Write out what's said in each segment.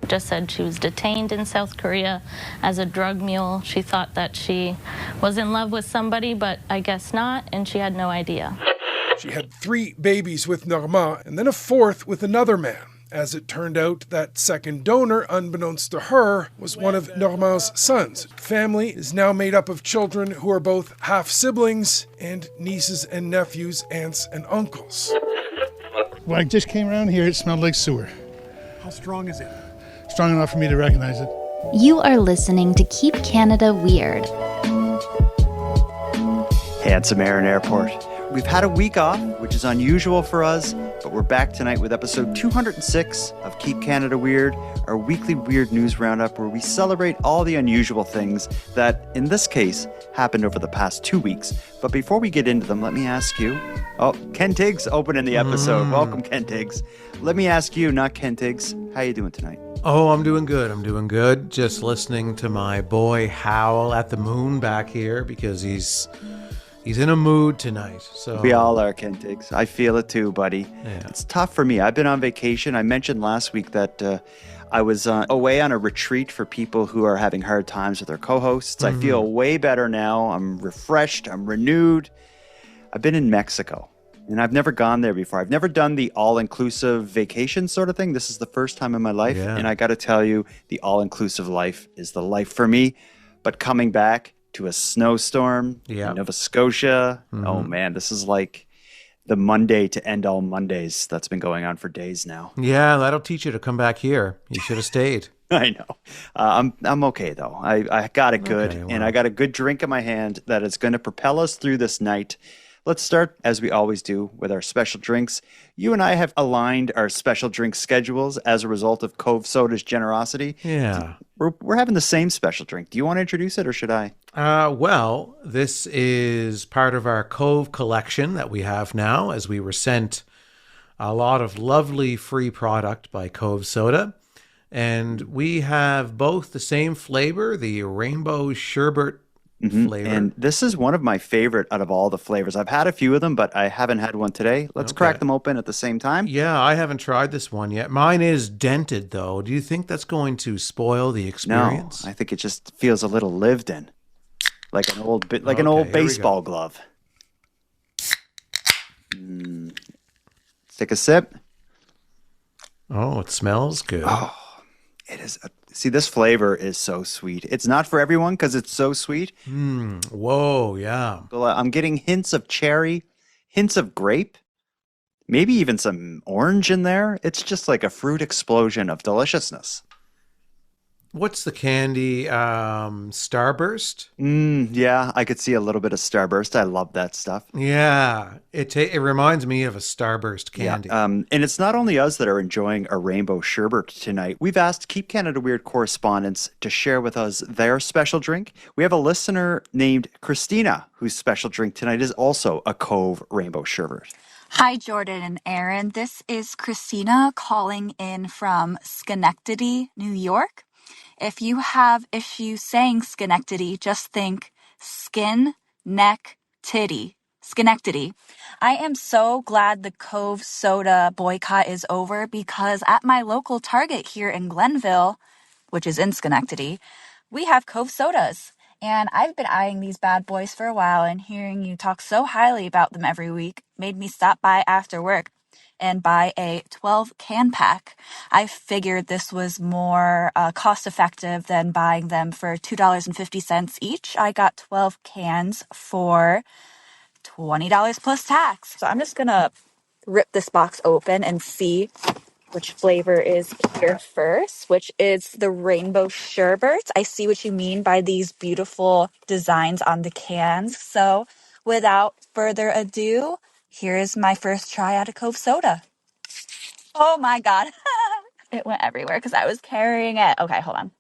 just said she was detained in South Korea as a drug mule. She thought that she was in love with somebody, but I guess not, and she had no idea. She had 3 babies with Normand and then a 4th with another man. As it turned out, that second donor, unbeknownst to her, was one of Normand's sons. Family is now made up of children who are both half-siblings and nieces and nephews, aunts and uncles. When I just came around here, it smelled like sewer. How strong is it? Strong enough for me to recognize it. You are listening to Keep Canada Weird. Handsome Aaron Airport. We've had a week off, which is unusual for us, but we're back tonight with episode 206 of Keep Canada Weird, our weekly weird news roundup where we celebrate all the unusual things that, in this case, happened over the past 2 weeks. But before we get into them, let me ask you... Oh, Ken Tiggs opening the episode. Welcome, Ken Tiggs. Let me ask you, not Ken Tiggs, how you doing tonight? Oh, I'm doing good. Just listening to my boy howl at the moon back here because he's in a mood tonight. So we all are, Ken Tiggs. I feel it too, buddy. Yeah. It's tough for me. I've been on vacation. I mentioned last week that I was away on a retreat for people who are having hard times with their co-hosts. I feel way better now. I'm refreshed. I'm renewed. I've been in Mexico, and I've never gone there before. I've never done the all-inclusive vacation sort of thing. This is the first time in my life, and I got to tell you, the all-inclusive life is the life for me. But coming back to a snowstorm in Nova Scotia, oh man, this is like the Monday to end all Mondays that's been going on for days now. Yeah, that'll teach you to come back here. You should have stayed. I know. I'm okay though. I got it good, and I got a good drink in my hand that is going to propel us through this night. Let's start, as we always do, with our special drinks. You and I have aligned our special drink schedules as a result of Cove Soda's generosity. Yeah. We're having the same special drink. Do you want to introduce it, or should I? Well, this is part of our Cove collection that we have now, as we were sent a lot of lovely free product by Cove Soda. And we have both the same flavor, the rainbow sherbet flavor. And this is one of my favorite out of all the flavors. I've had a few of them, but I haven't had one today. Let's crack them open at the same time. Yeah, I haven't tried this one yet. Mine is dented, though. Do you think that's going to spoil the experience? No, I think it just feels a little lived in, like an old an old baseball glove. Let's take a sip. Oh, it smells good. Oh, it is. See, this flavor is so sweet. It's not for everyone because it's so sweet. Whoa, yeah. I'm getting hints of cherry, hints of grape, maybe even some orange in there. It's just like a fruit explosion of deliciousness. What's the candy? Starburst? Yeah, I could see a little bit of Starburst. I love that stuff. Yeah, it reminds me of a Starburst candy. Yeah. And it's not only us that are enjoying a rainbow sherbet tonight. We've asked Keep Canada Weird correspondents to share with us their special drink. We have a listener named Christina, whose special drink tonight is also a Cove rainbow sherbet. Hi, Jordan and Aaron. This is Christina calling in from Schenectady, New York. If you have issues saying Schenectady, just think skin, neck, titty. Schenectady. I am so glad the Cove Soda boycott is over because at my local Target here in Glenville, which is in Schenectady, we have Cove Sodas. And I've been eyeing these bad boys for a while, and hearing you talk so highly about them every week made me stop by after work and buy a 12-can pack. I figured this was more cost-effective than buying them for $2.50 each. I got 12 cans for $20 plus tax. So I'm just going to rip this box open and see which flavor is here first, which is the rainbow sherbet. I see what you mean by these beautiful designs on the cans. So without further ado, here is my first try out of Cove Soda. Oh my God. It went everywhere because I was carrying it. Okay, hold on.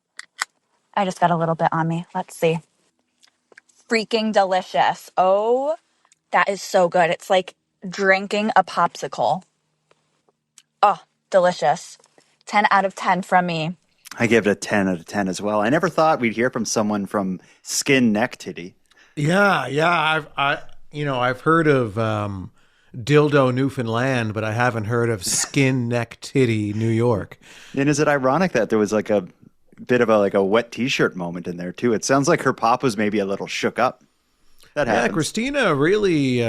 I just got a little bit on me. Let's see. Freaking delicious. Oh, that is so good. It's like drinking a popsicle. Oh, delicious. 10 out of 10 from me. I give it a 10 out of 10 as well. I never thought we'd hear from someone from Skin Neck Titty. Yeah. I've heard of dildo Newfoundland, but I haven't heard of skin neck titty New York. And is it ironic that there was like a bit of a wet t-shirt moment in there too? It sounds like her pop was maybe a little shook up. That happens. Yeah, Christina really,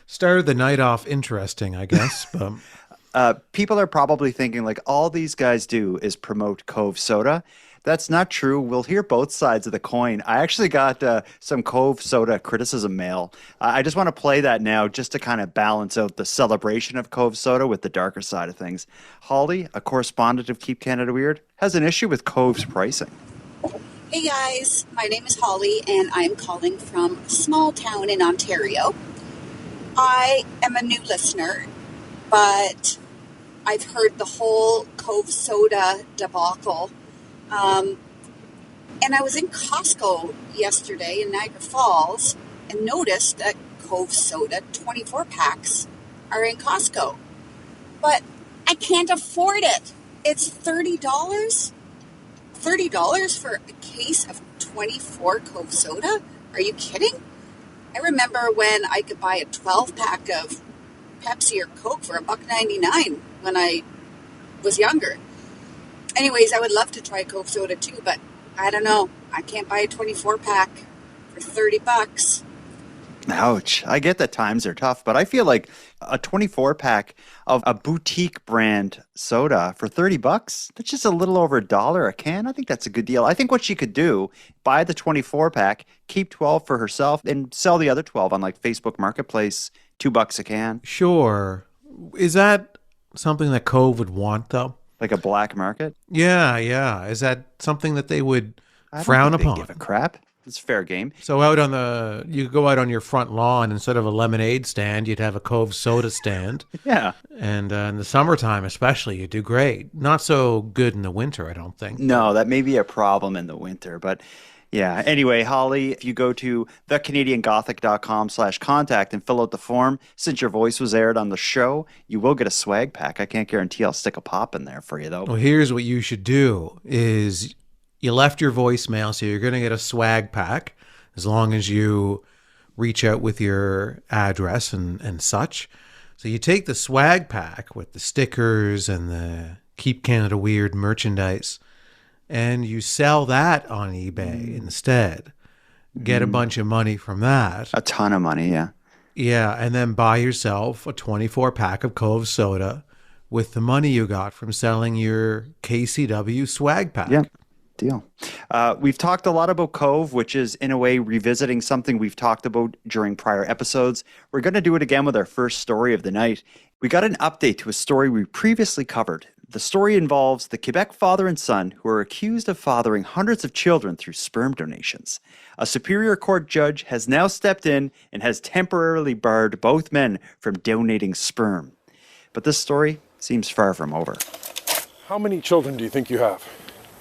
started the night off interesting, I guess. But people are probably thinking like all these guys do is promote Cove Soda. That's not true. We'll hear both sides of the coin. I actually got some Cove Soda criticism mail. I just want to play that now just to kind of balance out the celebration of Cove Soda with the darker side of things. Holly, a correspondent of Keep Canada Weird, has an issue with Cove's pricing. Hey guys, my name is Holly and I'm calling from a small town in Ontario. I am a new listener, but I've heard the whole Cove Soda debacle. And I was in Costco yesterday in Niagara Falls and noticed that Cove Soda 24 packs are in Costco. But I can't afford it. It's $30. $30 for a case of 24 Cove Soda? Are you kidding? I remember when I could buy a 12-pack of Pepsi or Coke for $1.99 when I was younger. Anyways, I would love to try Cove Soda too, but I don't know. I can't buy a 24-pack for $30. Ouch. I get that times are tough, but I feel like a 24-pack of a boutique brand soda for $30, that's just a little over $1 a can. I think that's a good deal. I think what she could do, buy the 24-pack, keep 12 for herself, and sell the other 12 on like Facebook Marketplace, $2 a can. sure. Is that something that Cove would want, though? Like a black market? Yeah. Is that something that they would I don't frown think they upon? give a crap. It's fair game. So you go out on your front lawn, instead of a lemonade stand, you'd have a Cove Soda stand. Yeah. And in the summertime especially, you do great. Not so good in the winter, I don't think. No, that may be a problem in the winter, but yeah. Anyway, Holly, if you go to thecanadiangothic.com/contact and fill out the form, since your voice was aired on the show, you will get a swag pack. I can't guarantee I'll stick a pop in there for you, though. Well, here's what you should do is you left your voicemail, so you're going to get a swag pack as long as you reach out with your address and such. So you take the swag pack with the stickers and the Keep Canada Weird merchandise, and you sell that on eBay instead. Get a bunch of money from that. A ton of money, yeah. Yeah, and then buy yourself a 24-pack of Cove Soda with the money you got from selling your KCW swag pack. Yeah, deal. We've talked a lot about Cove, which is in a way revisiting something we've talked about during prior episodes. We're going to do it again with our first story of the night. We got an update to a story we previously covered. The story involves the Quebec father and son who are accused of fathering hundreds of children through sperm donations. A Superior Court judge has now stepped in and has temporarily barred both men from donating sperm. But this story seems far from over. How many children do you think you have?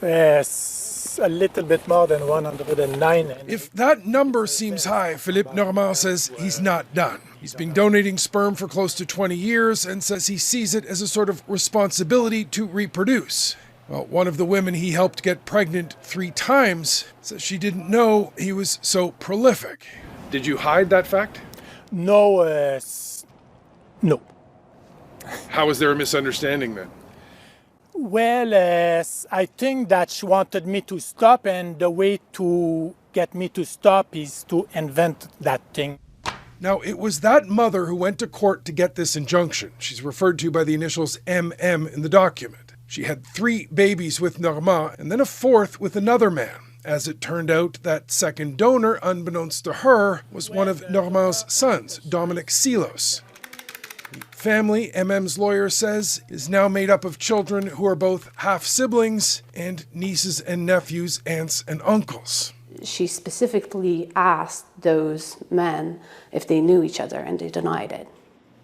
Yes, a little bit more than 109. If that number seems high, Philippe Normand says he's not done. He's been donating sperm for close to 20 years and says he sees it as a sort of responsibility to reproduce. Well, one of the women he helped get pregnant 3 times says she didn't know he was so prolific. Did you hide that fact? No, no. How was there a misunderstanding then? Well, I think that she wanted me to stop, and the way to get me to stop is to invent that thing. Now, it was that mother who went to court to get this injunction. She's referred to by the initials MM in the document. She had 3 babies with Normand and then a 4th with another man. As it turned out, that second donor, unbeknownst to her, was one of Normand's sons, Dominic Silos. The family, MM's lawyer says, is now made up of children who are both half-siblings and nieces and nephews, aunts and uncles. She specifically asked those men if they knew each other, and they denied it.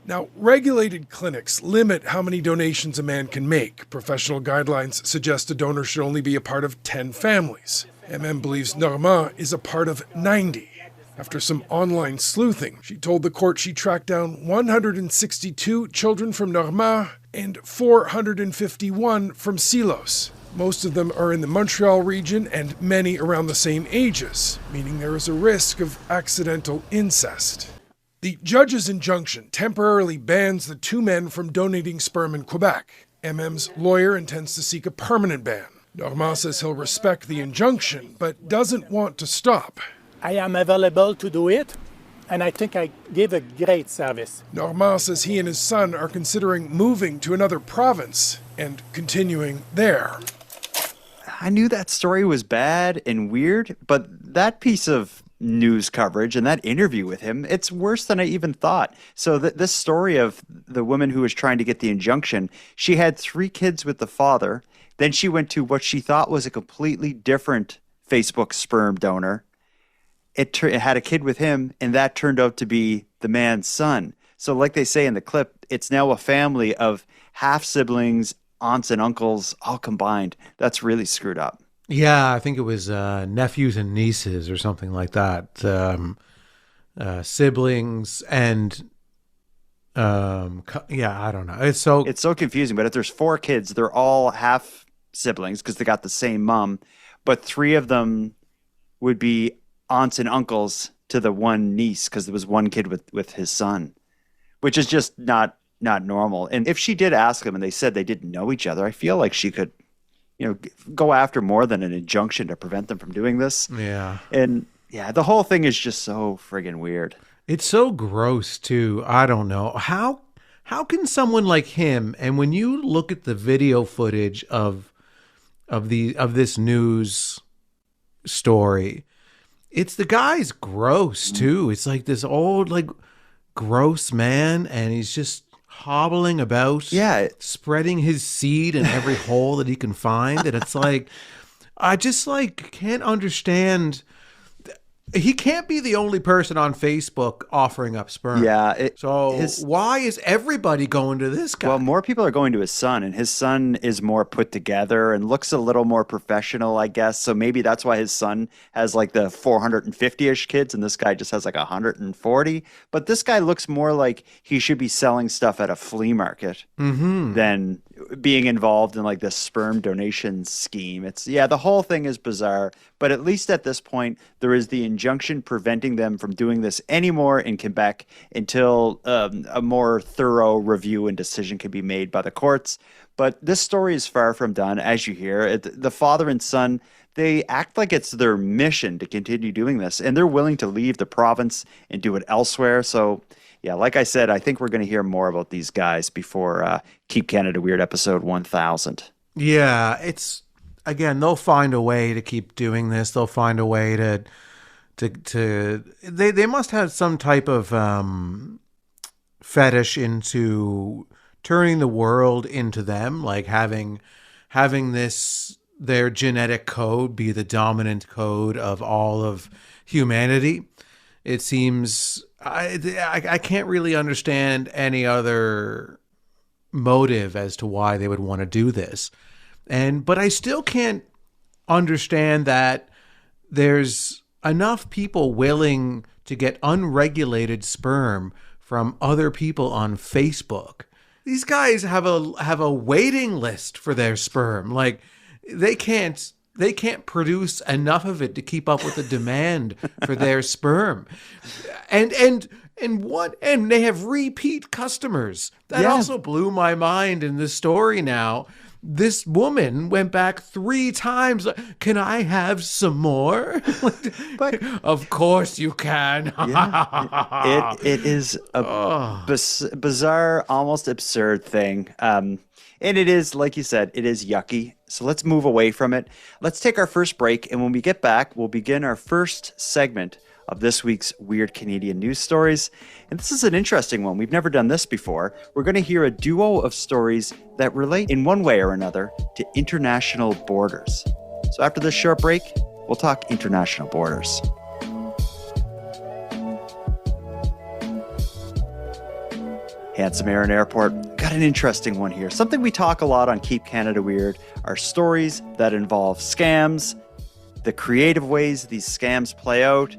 Now, regulated clinics limit how many donations a man can make. Professional guidelines suggest a donor should only be a part of 10 families. MM believes Normand is a part of 90. After some online sleuthing, she told the court she tracked down 162 children from Normand and 451 from Silos. Most of them are in the Montreal region and many around the same ages, meaning there is a risk of accidental incest. The judge's injunction temporarily bans the two men from donating sperm in Quebec. MM's lawyer intends to seek a permanent ban. Normand says he'll respect the injunction, but doesn't want to stop. I am available to do it, and I think I gave a great service. Normand says he and his son are considering moving to another province and continuing there. I knew that story was bad and weird, but that piece of news coverage and that interview with him, it's worse than I even thought. So this story of the woman who was trying to get the injunction, she had 3 kids with the father. Then she went to what she thought was a completely different Facebook sperm donor. It had a kid with him, and that turned out to be the man's son. So like they say in the clip, it's now a family of half-siblings, aunts and uncles, all combined. That's really screwed up. Yeah, I think it was nephews and nieces or something like that. Siblings and I don't know. It's so confusing. But if there's 4 kids, they're all half siblings because they got the same mom, but 3 of them would be aunts and uncles to the one niece because there was one kid with his son, which is just not normal. And if she did ask them and they said they didn't know each other, I feel like she could, go after more than an injunction to prevent them from doing this. Yeah. And yeah, the whole thing is just so friggin' weird. It's so gross too. I don't know. How can someone like him, and when you look at the video footage of this news story, the guy's gross too. It's like this old, gross man, and he's just hobbling about, spreading his seed in every hole that he can find. And it's like, I just can't understand. He can't be the only person on Facebook offering up sperm. Yeah. Why is everybody going to this guy? Well, more people are going to his son, and his son is more put together and looks a little more professional, I guess. So maybe that's why his son has the 450-ish kids, and this guy just has 140. But this guy looks more like he should be selling stuff at a flea market than being involved in this sperm donation scheme. The whole thing is bizarre. But at least at this point, there is the injunction preventing them from doing this anymore in Quebec until a more thorough review and decision can be made by the courts. But this story is far from done, as you hear. The father and son, they act like it's their mission to continue doing this, and they're willing to leave the province and do it elsewhere. So, yeah, like I said, I think we're going to hear more about these guys before Keep Canada Weird episode 1000. Yeah, again, they'll find a way to keep doing this. They'll find a way they must have some type of fetish into turning the world into them, having their genetic code be the dominant code of all of humanity. It seems I can't really understand any other motive as to why they would want to do this. But I still can't understand that there's enough people willing to get unregulated sperm from other people on Facebook. These guys have a waiting list for their sperm. They can't produce enough of it to keep up with the demand for their sperm. And they have repeat customers. That also blew my mind in this story now. This woman went back 3 times. Can I have some more? But of course you can. It is a bizarre, almost absurd thing. And it is, like you said, it is yucky. So let's move away from it. Let's take our first break. And when we get back, we'll begin our first segment of this week's Weird Canadian News Stories. And this is an interesting one. We've never done this before. We're going to hear a duo of stories that relate in one way or another to international borders. So after this short break, we'll talk international borders. Handsome Aaron Airport, got an interesting one here. Something we talk a lot on Keep Canada Weird are stories that involve scams, the creative ways these scams play out,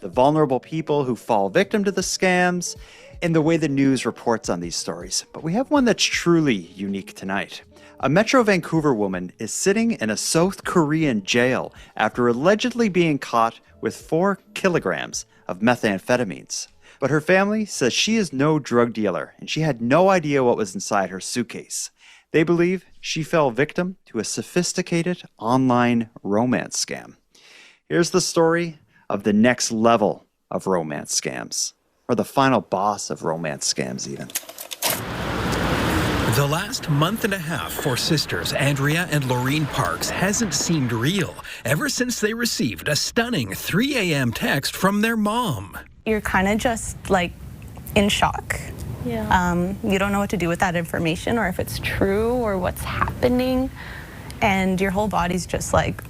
the vulnerable people who fall victim to the scams, and the way the news reports on these stories. But we have one that's truly unique tonight. A Metro Vancouver woman is sitting in a South Korean jail after allegedly being caught with 4 kilograms of methamphetamines. But her family says she is no drug dealer, and she had no idea what was inside her suitcase. They believe she fell victim to a sophisticated online romance scam. Here's the story of the next level of romance scams, or the final boss of romance scams even. The last month and a half for sisters Andrea and Laureen Parks hasn't seemed real ever since they received a stunning 3 a.m. text from their mom. You're kind of just like in shock. Yeah. You don't know what to do with that information, or if it's true, or what's happening, and your whole body's just like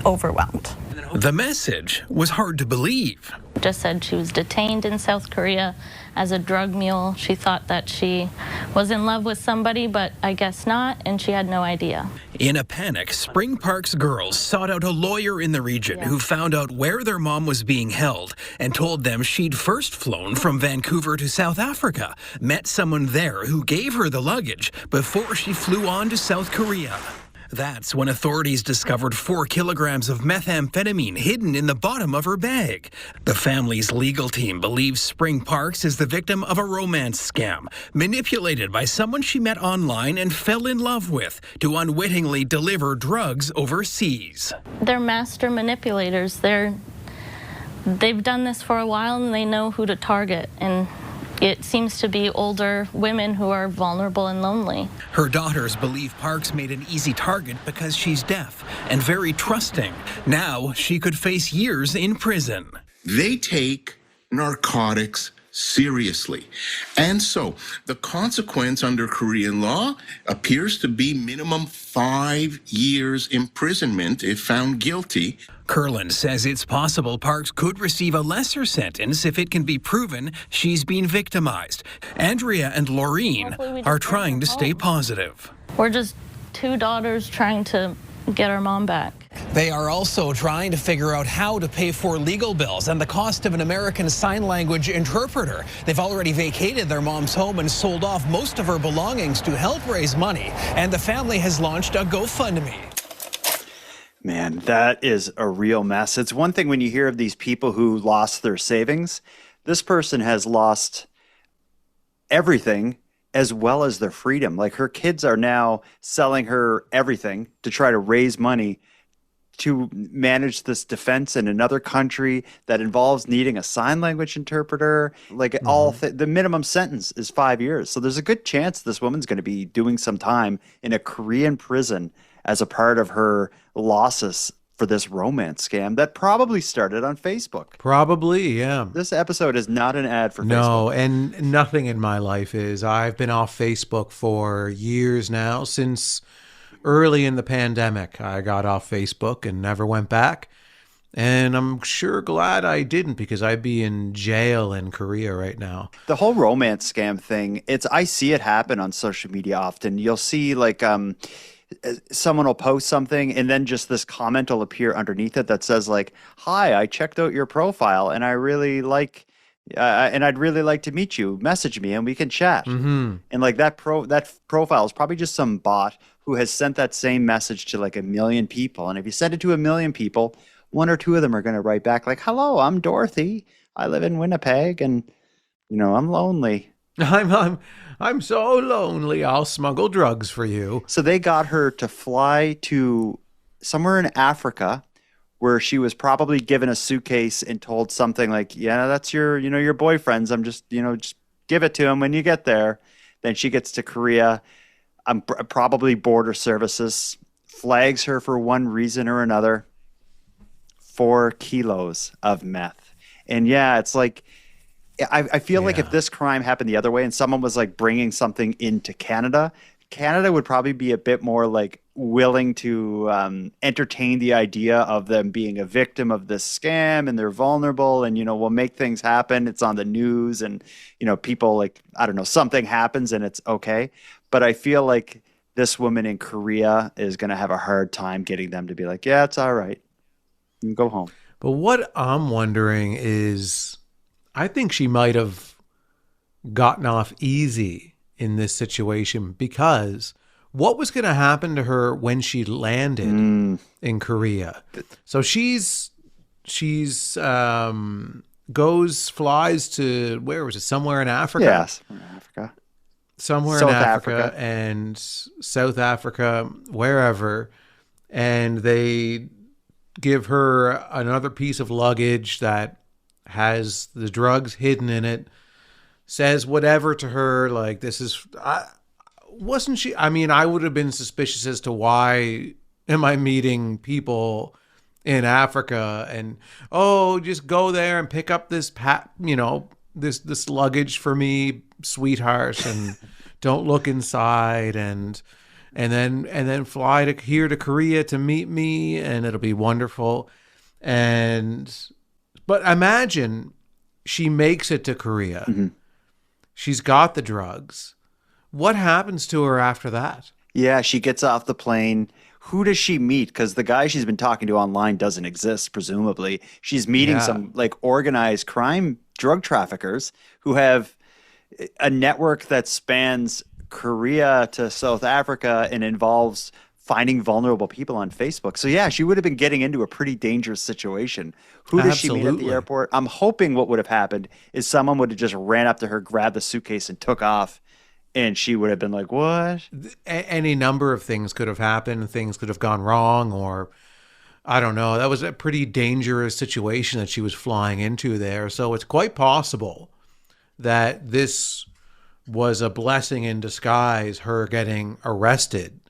overwhelmed. The message was hard to believe. Just said she was detained in South Korea as a drug mule. She thought that she was in love with somebody, but I guess not, and she had no idea. In a panic, Spring Park's girls sought out a lawyer in the region who found out where their mom was being held and told them she'd first flown from Vancouver to South Africa, met someone there who gave her the luggage before she flew on to South Korea. That's when authorities discovered 4 kilograms of methamphetamine hidden in the bottom of her bag. The family's legal team believes Spring Parks is the victim of a romance scam, manipulated by someone she met online and fell in love with to unwittingly deliver drugs overseas. They're master manipulators. They've done this for a while, and they know who to target. And it seems to be older women who are vulnerable and lonely. Her daughters believe Parks made an easy target because she's deaf and very trusting. Now she could face years in prison. They take narcotics seriously. And so the consequence under Korean law appears to be minimum 5 years imprisonment if found guilty. Kurland says it's possible Parks could receive a lesser sentence if it can be proven she's been victimized. Andrea and Laureen are trying to stay positive. We're just 2 daughters trying to get our mom back. They are also trying to figure out how to pay for legal bills and the cost of an American Sign Language interpreter. They've already vacated their mom's home and sold off most of her belongings to help raise money, and the family has launched a GoFundMe. Man, that is a real mess. It's one thing when you hear of these people who lost their savings. This person has lost everything as well as their freedom. Like, her kids are now selling her everything to try to raise money to manage this defense in another country that involves needing a sign language interpreter. Like, the minimum sentence is 5 years. So there's a good chance this woman's going to be doing some time in a Korean prison as a part of her losses for this romance scam that probably started on Facebook. Probably, yeah. This episode is not an ad for Facebook. No, and nothing in my life is. I've been off Facebook for years now. Since early in the pandemic, I got off Facebook and never went back. And I'm sure glad I didn't, because I'd be in jail in Korea right now. The whole romance scam thing, I see it happen on social media often. You'll see like someone will post something and then just this comment will appear underneath it that says like, "Hi, I checked out your profile and I really like and I'd really like to meet you. Message me and we can chat." Mm-hmm. And like that profile is probably just some bot who has sent that same message to like 1 million people. And if you send it to 1 million people, 1 or 2 of them are going to write back like, "Hello, I'm Dorothy. I live in Winnipeg and I'm lonely. I'm so lonely. I'll smuggle drugs for you." So they got her to fly to somewhere in Africa where she was probably given a suitcase and told something like, "Yeah, that's your boyfriend's. I'm just give it to him when you get there." Then she gets to Korea. Probably border services flags her for one reason or another. 4 kilos of meth. And yeah, it's like, I feel like if this crime happened the other way and someone was like bringing something into Canada would probably be a bit more like willing to entertain the idea of them being a victim of this scam and they're vulnerable and, we'll make things happen. It's on the news and, people like, I don't know, something happens and it's okay. But I feel like this woman in Korea is going to have a hard time getting them to be like, "Yeah, it's all right. You can go home." But what I'm wondering is, I think she might have gotten off easy in this situation, because what was going to happen to her when she landed in Korea? So she's flies to, where was it? Somewhere in Africa? Yes, Africa. Somewhere South in Africa, Africa. and South Africa, wherever. And they give her another piece of luggage that has the drugs hidden in it, says whatever to her, like, this is, wasn't she? I mean, I would have been suspicious as to why am I meeting people in Africa and, oh, just go there and pick up this this luggage for me, sweetheart, and don't look inside, and then fly to Korea to meet me, and it'll be wonderful. But imagine she makes it to Korea. Mm-hmm. She's got the drugs. What happens to her after that? Yeah, she gets off the plane. Who does she meet? Because the guy she's been talking to online doesn't exist, presumably. She's meeting some like organized crime drug traffickers who have a network that spans Korea to South Africa and involves finding vulnerable people on Facebook. So yeah, she would have been getting into a pretty dangerous situation. Who does she meet at the airport? I'm hoping what would have happened is someone would have just ran up to her, grabbed the suitcase, and took off. And she would have been like, what? Any number of things could have happened. Things could have gone wrong, or I don't know. That was a pretty dangerous situation that she was flying into there. So it's quite possible that this was a blessing in disguise, her getting arrested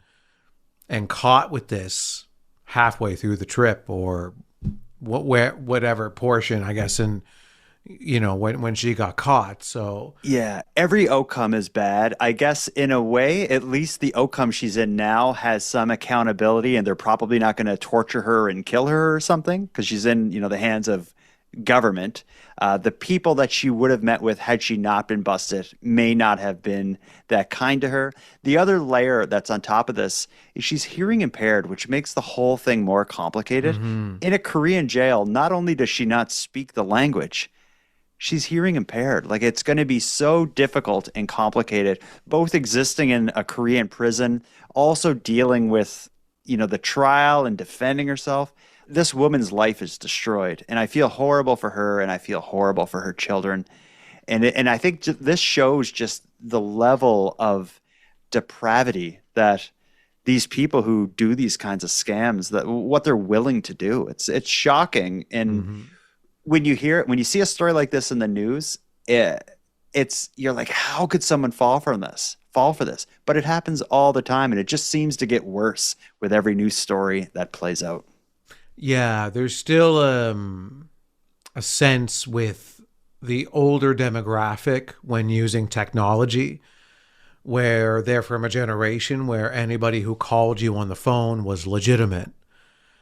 and caught with this halfway through the trip, or whatever portion, I guess, in, when she got caught. So yeah, every outcome is bad. I guess in a way, at least the outcome she's in now has some accountability, and they're probably not going to torture her and kill her or something, because she's in, the hands of government. The people that she would have met with had she not been busted may not have been that kind to her. The other layer that's on top of this is she's hearing impaired, which makes the whole thing more complicated. Mm-hmm. In a Korean jail, not only does she not speak the language, she's hearing impaired. Like, it's going to be so difficult and complicated, both existing in a Korean prison, also dealing with, the trial and defending herself. This woman's life is destroyed, and I feel horrible for her, and I feel horrible for her children. And I think this shows just the level of depravity that these people who do these kinds of scams, that what they're willing to do. It's shocking. And when you see a story like this in the news, you're like, how could someone fall for this? But it happens all the time, and it just seems to get worse with every news story that plays out. Yeah, there's still a sense with the older demographic when using technology, where they're from a generation where anybody who called you on the phone was legitimate.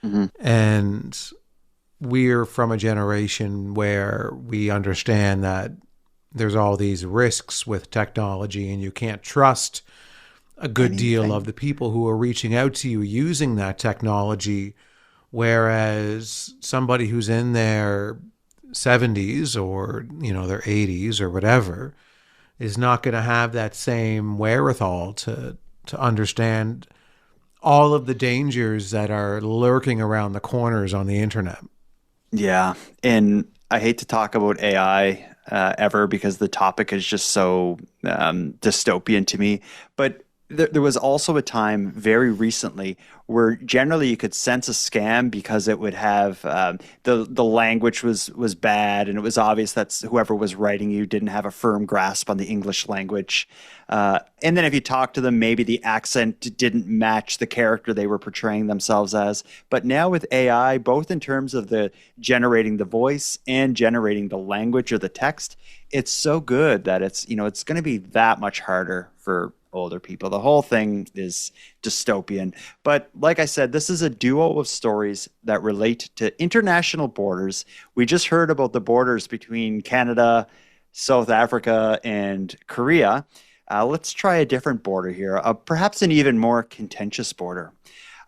Mm-hmm. And we're from a generation where we understand that there's all these risks with technology, and you can't trust a good deal of the people who are reaching out to you using that technology. Whereas somebody who's in their 70s or, their 80s or whatever is not going to have that same wherewithal to understand all of the dangers that are lurking around the corners on the internet. Yeah. And I hate to talk about AI ever, because the topic is just so dystopian to me. But there was also a time very recently where generally you could sense a scam because it would have the language was bad, and it was obvious that whoever was writing you didn't have a firm grasp on the English language. And then if you talk to them, maybe the accent didn't match the character they were portraying themselves as. But now with AI, both in terms of the generating the voice and generating the language or the text, it's so good that it's going to be that much harder for older people. The whole thing is dystopian. But like I said, this is a duo of stories that relate to international borders. We just heard about the borders between Canada, South Africa, and Korea. Let's try a different border here, perhaps an even more contentious border.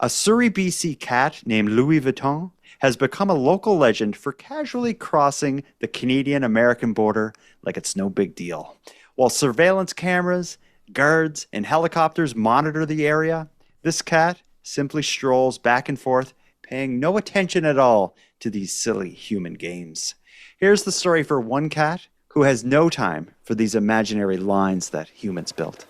A Surrey, BC cat named Louis Vuitton has become a local legend for casually crossing the Canadian-American border like it's no big deal. While surveillance cameras, guards, and helicopters monitor the area, this cat simply strolls back and forth, paying no attention at all to these silly human games. Here's the story for one cat who has no time for these imaginary lines that humans built.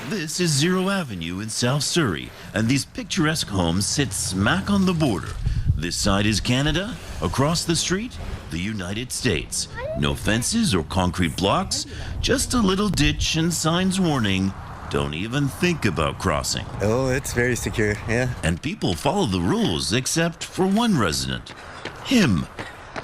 This is Zero Avenue in South Surrey, and these picturesque homes sit smack on the border. This side is Canada, across the street, the United States. No fences or concrete blocks, just a little ditch and signs warning, don't even think about crossing. Oh, it's very secure, yeah. And people follow the rules, except for one resident, him.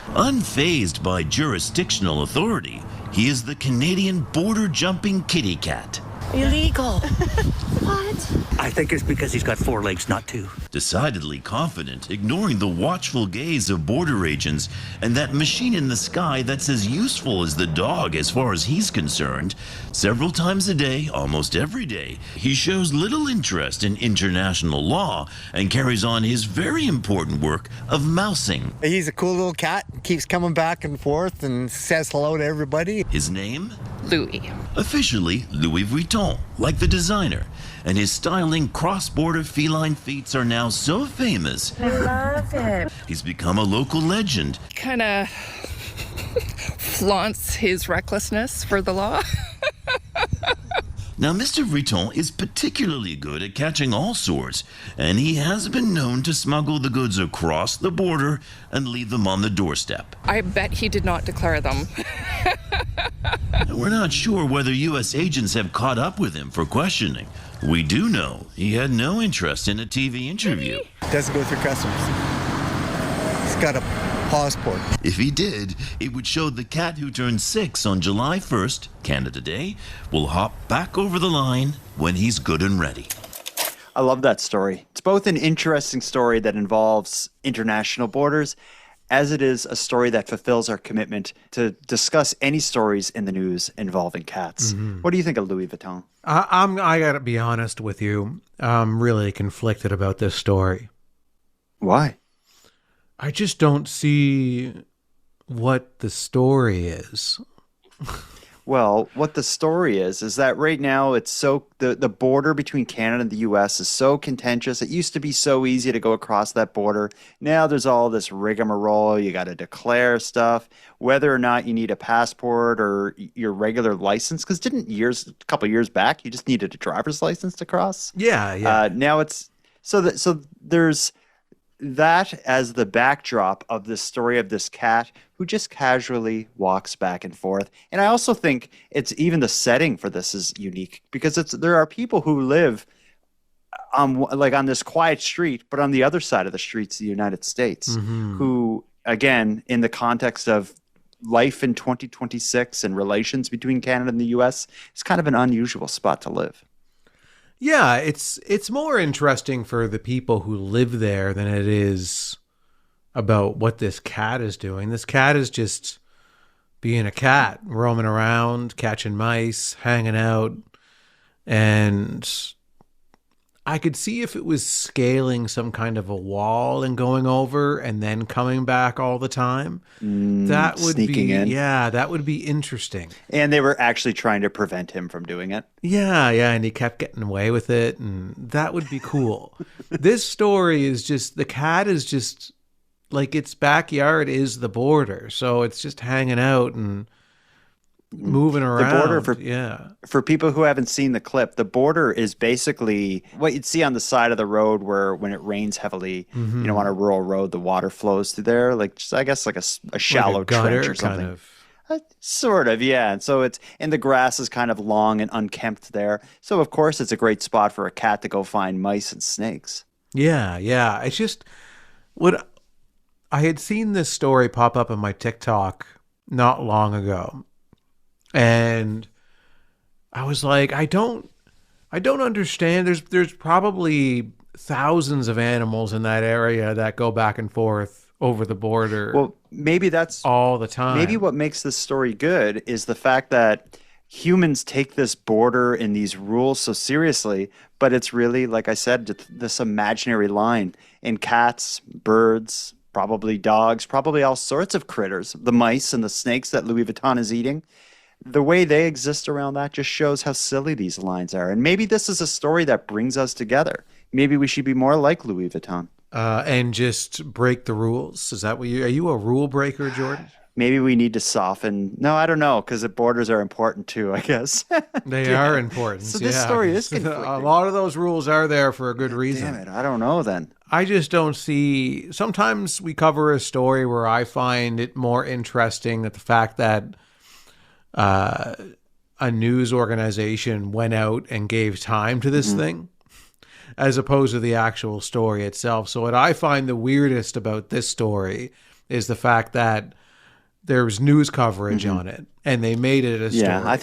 Unfazed by jurisdictional authority, he is the Canadian border-jumping kitty cat. Illegal. What? I think it's because he's got 4 legs, not 2. Decidedly confident, ignoring the watchful gaze of border agents and that machine in the sky that's as useful as the dog as far as he's concerned. Several times a day, almost every day, he shows little interest in international law and carries on his very important work of mousing. He's a cool little cat, keeps coming back and forth and says hello to everybody. His name? Louis. Officially, Louis Vuitton, like the designer. And his styling cross-border feline feats are now so famous. I love it. He's become a local legend. Kind of flaunts his recklessness for the law. Now, Mr. Vuitton is particularly good at catching all sorts, and he has been known to smuggle the goods across the border and leave them on the doorstep. I bet he did not declare them. We're not sure whether U.S. agents have caught up with him for questioning. We do know he had no interest in a TV interview. Doesn't go through customs. He's got a passport. If he did, it would show the cat who turned 6 on July 1st, Canada Day, will hop back over the line when he's good and ready. I love that story. It's both an interesting story that involves international borders, as it is a story that fulfills our commitment to discuss any stories in the news involving cats. Mm-hmm. What do you think of Louis Vuitton? I gotta be honest with you. I'm really conflicted about this story. Why? I just don't see what the story is. Well, what the story is that right now it's so the border between Canada and the US is so contentious. It used to be so easy to go across that border. Now there's all this rigmarole. You got to declare stuff, whether or not you need a passport or your regular license. Because a couple years back, you just needed a driver's license to cross. Yeah. Now it's so there's that as the backdrop of this story of this cat who just casually walks back and forth. And I also think it's even the setting for this is unique because there are people who live on this quiet street, but on the other side of the streets, the United States, who, again, in the context of life in 2026 and relations between Canada and the US, is kind of an unusual spot to live. Yeah, it's more interesting for the people who live there than it is about what this cat is doing. This cat is just being a cat, roaming around, catching mice, hanging out. And I could see if it was scaling some kind of a wall and going over and then coming back all the time. That would sneaking in. Yeah, that would be interesting. And they were actually trying to prevent him from doing it. Yeah, and he kept getting away with it, and that would be cool. This story is just, the cat is just, like, its backyard is the border, so it's just hanging out and moving around. The border, for people who haven't seen the clip, the border is basically what you'd see on the side of the road where when it rains heavily, on a rural road, the water flows through there, like I guess like a shallow like a gutter, trench or something. kind of. Sort of, yeah. And so and the grass is kind of long and unkempt there. So of course it's a great spot for a cat to go find mice and snakes. Yeah. It's just I had seen this story pop up on my TikTok not long ago. And I was like, I don't understand. There's probably thousands of animals in that area that go back and forth over the border. Well, maybe that's all the time. Maybe what makes this story good is the fact that humans take this border and these rules so seriously, but it's really, like I said, this imaginary line. And cats, birds, probably dogs, probably all sorts of critters, the mice and the snakes that Louis Vuitton is eating, the way they exist around that just shows how silly these lines are. And maybe this is a story that brings us together. Maybe we should be more like Louis Vuitton. and just break the rules. Is that what are you a rule breaker, Jordan? Maybe we need to soften. No, I don't know, because the borders are important too, I guess. They are important. So this story is conflicting. A lot of those rules are there for a good reason. Damn it, I don't know then. I just don't see. Sometimes we cover a story where I find it more interesting that the fact that a news organization went out and gave time to this thing, as opposed to the actual story itself. So what I find the weirdest about this story is the fact that there's news coverage on it, and they made it a story. Yeah, I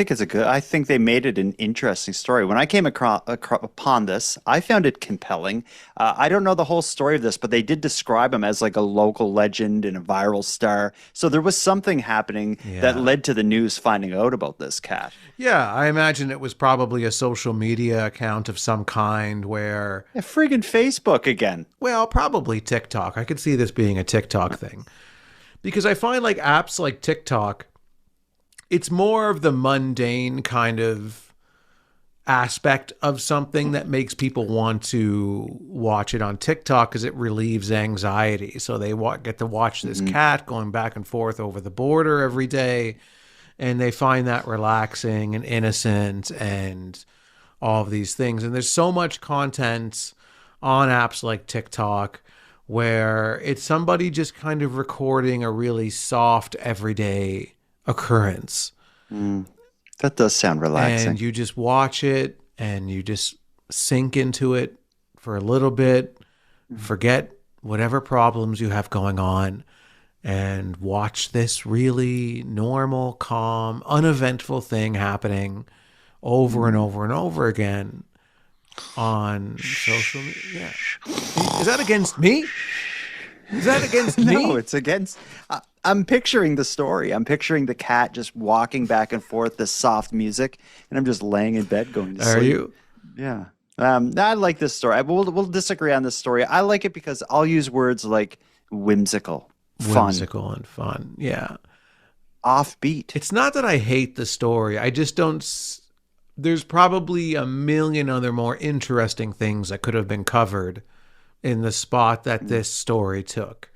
think they made it an interesting story. When I came upon this, I found it compelling. I don't know the whole story of this, but they did describe him as like a local legend and a viral star. So there was something happening that led to the news finding out about this cat. Yeah, I imagine it was probably a social media account of some kind where... Yeah, friggin' Facebook again. Well, probably TikTok. I could see this being a TikTok thing. Because I find like apps like TikTok, it's more of the mundane kind of aspect of something that makes people want to watch it on TikTok because it relieves anxiety. So they get to watch this cat going back and forth over the border every day, and they find that relaxing and innocent and all of these things. And there's so much content on apps like TikTok where it's somebody just kind of recording a really soft, everyday occurrence. That does sound relaxing. And you just watch it and you just sink into it for a little bit, forget whatever problems you have going on, and watch this really normal, calm, uneventful thing happening over and over and over again on social media. Is that against me? Is that against me? No, it's against... I'm picturing the story. I'm picturing the cat just walking back and forth, the soft music, and I'm just laying in bed going to sleep. Are you? Yeah. I like this story. We'll disagree on this story. I like it because I'll use words like whimsical, Whimsical and fun, yeah. Offbeat. It's not that I hate the story. I just don't... There's probably a million other more interesting things that could have been covered in the spot that this story took.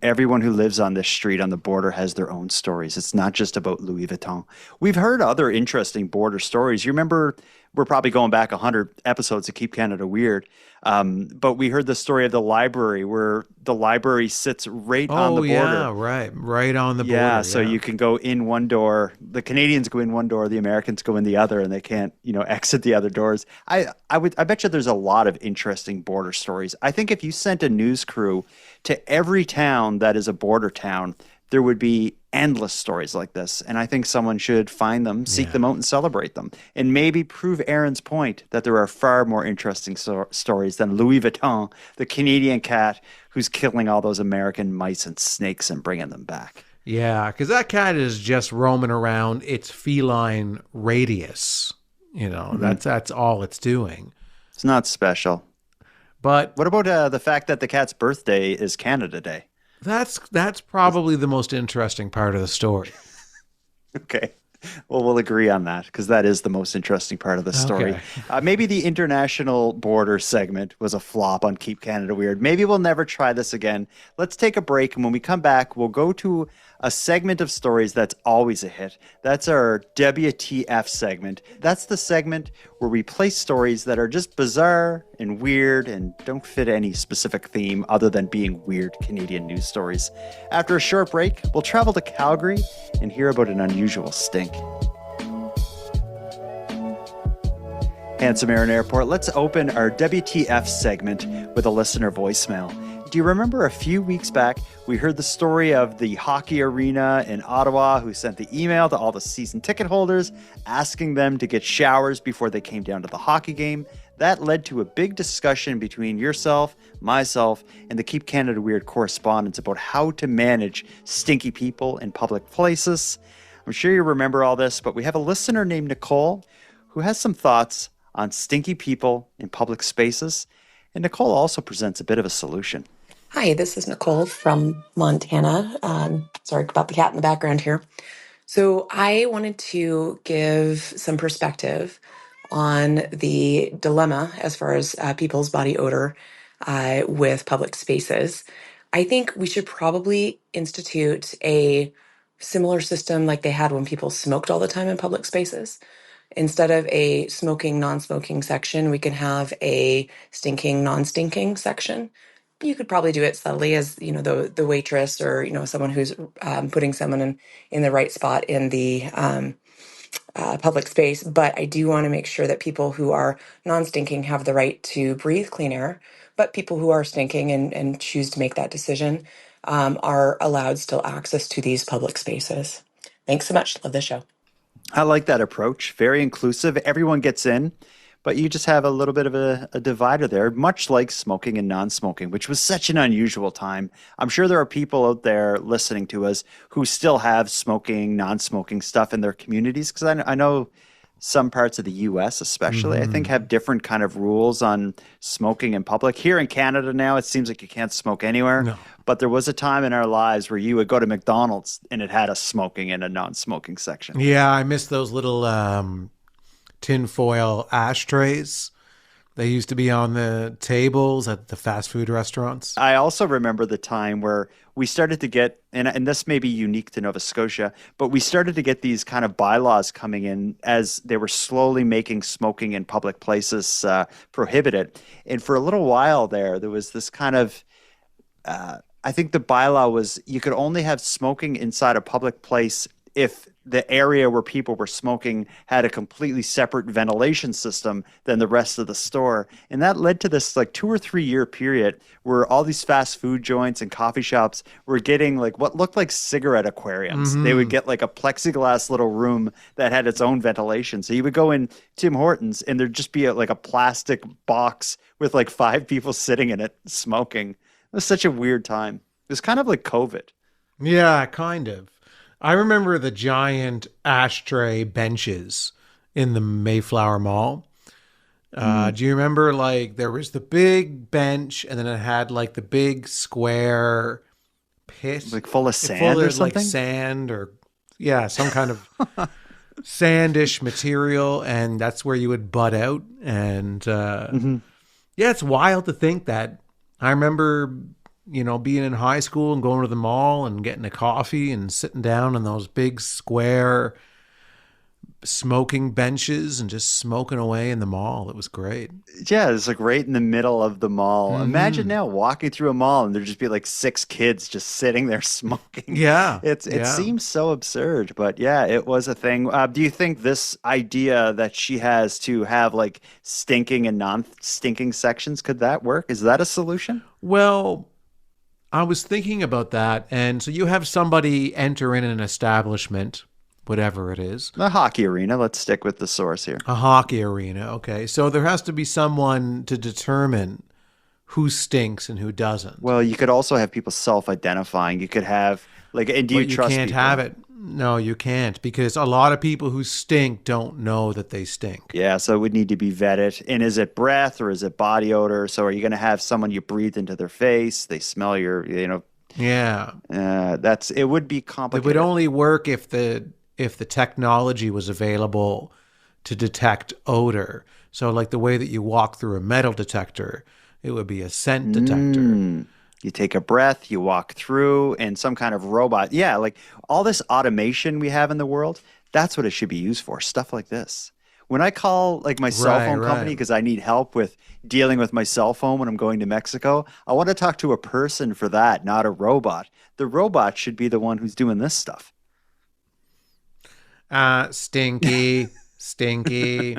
Everyone who lives on this street on the border has their own stories. It's not just about Louis Vuitton. We've heard other interesting border stories. You remember, we're probably going back 100 episodes to Keep Canada Weird, but we heard the story of the library where the library sits right on the border. Oh, yeah, right on the border. Yeah, so you can go in one door. The Canadians go in one door, the Americans go in the other, and they can't, exit the other doors. I bet you there's a lot of interesting border stories. I think if you sent a news crew to every town that is a border town, there would be endless stories like this. And I think someone should find them, seek them out, and celebrate them. And maybe prove Aaron's point that there are far more interesting stories than Louis Vuitton, the Canadian cat who's killing all those American mice and snakes and bringing them back. Yeah, because that cat is just roaming around its feline radius. That's all it's doing. It's not special. But what about the fact that the cat's birthday is Canada Day? That's probably the most interesting part of the story. Okay. Well, we'll agree on that because that is the most interesting part of the story. Okay. Maybe the international border segment was a flop on Keep Canada Weird. Maybe we'll never try this again. Let's take a break, and when we come back, we'll go to a segment of stories that's always a hit. That's our WTF segment. That's the segment where we play stories that are just bizarre and weird and don't fit any specific theme other than being weird Canadian news stories. After a short break, we'll travel to Calgary and hear about an unusual stink. Handsome Aaron Airport, let's open our WTF segment with a listener voicemail. Do you remember a few weeks back, we heard the story of the hockey arena in Ottawa who sent the email to all the season ticket holders asking them to get showers before they came down to the hockey game? That led to a big discussion between yourself, myself, and the Keep Canada Weird correspondents about how to manage stinky people in public places. I'm sure you remember all this, but we have a listener named Nicole who has some thoughts on stinky people in public spaces. And Nicole also presents a bit of a solution. Hi, this is Nicole from Montana. Sorry about the cat in the background here. So I wanted to give some perspective on the dilemma as far as people's body odor with public spaces. I think we should probably institute a similar system like they had when people smoked all the time in public spaces. Instead of a smoking, non-smoking section, we can have a stinking, non-stinking section. You could probably do it subtly as, the waitress or, someone who's putting someone in the right spot in the public space. But I do want to make sure that people who are non-stinking have the right to breathe clean air, but people who are stinking and choose to make that decision are allowed still access to these public spaces. Thanks so much. Love the show. I like that approach. Very inclusive. Everyone gets in, but you just have a little bit of a divider there, much like smoking and non-smoking, which was such an unusual time. I'm sure there are people out there listening to us who still have smoking, non-smoking stuff in their communities, because I know some parts of the U.S. especially, I think, have different kind of rules on smoking in public. Here in Canada now, it seems like you can't smoke anywhere. No. But there was a time in our lives where you would go to McDonald's and it had a smoking and a non-smoking section. Yeah, I miss those little tinfoil ashtrays. They used to be on the tables at the fast food restaurants. I also remember the time where we started to get, and this may be unique to Nova Scotia, but we started to get these kind of bylaws coming in as they were slowly making smoking in public places prohibited. And for a little while there was this kind of, I think the bylaw was you could only have smoking inside a public place if the area where people were smoking had a completely separate ventilation system than the rest of the store. And that led to this like 2 or 3 year period where all these fast food joints and coffee shops were getting like what looked like cigarette aquariums. They would get like a plexiglass little room that had its own ventilation. So you would go in Tim Hortons and there'd just be like a plastic box with like 5 people sitting in it smoking. It was such a weird time. It was kind of like COVID. Yeah, kind of. I remember the giant ashtray benches in the Mayflower Mall. Do you remember, like, there was the big bench and then it had, like, the big square pit? Like full of sand or something? Like sand or, yeah, some kind of sandish material. And that's where you would butt out. And, yeah, it's wild to think that. I remember being in high school and going to the mall and getting a coffee and sitting down on those big square smoking benches and just smoking away in the mall. It was great. Yeah, it's like right in the middle of the mall. Imagine now walking through a mall and there'd just be like 6 kids just sitting there smoking. Yeah. It seems so absurd, but yeah, it was a thing. Do you think this idea that she has to have like stinking and non-stinking sections, could that work? Is that a solution? Well, I was thinking about that. And so you have somebody enter in an establishment, whatever it is. A hockey arena. Let's stick with the source here. A hockey arena. Okay. So there has to be someone to determine who stinks and who doesn't. Well, you could also have people self-identifying. You could have like, and do you trust people? You can't have it. No, you can't, because a lot of people who stink don't know that they stink. Yeah, so it would need to be vetted. And is it breath or is it body odor? So are you going to have someone you breathe into their face? They smell your, Yeah. It would be complicated. It would only work if the technology was available to detect odor. So like the way that you walk through a metal detector, it would be a scent detector. You take a breath, you walk through, and some kind of robot. Yeah, like all this automation we have in the world, that's what it should be used for, stuff like this. When I call like my cell phone company because I need help with dealing with my cell phone when I'm going to Mexico, I want to talk to a person for that, not a robot. The robot should be the one who's doing this stuff. Stinky, stinky.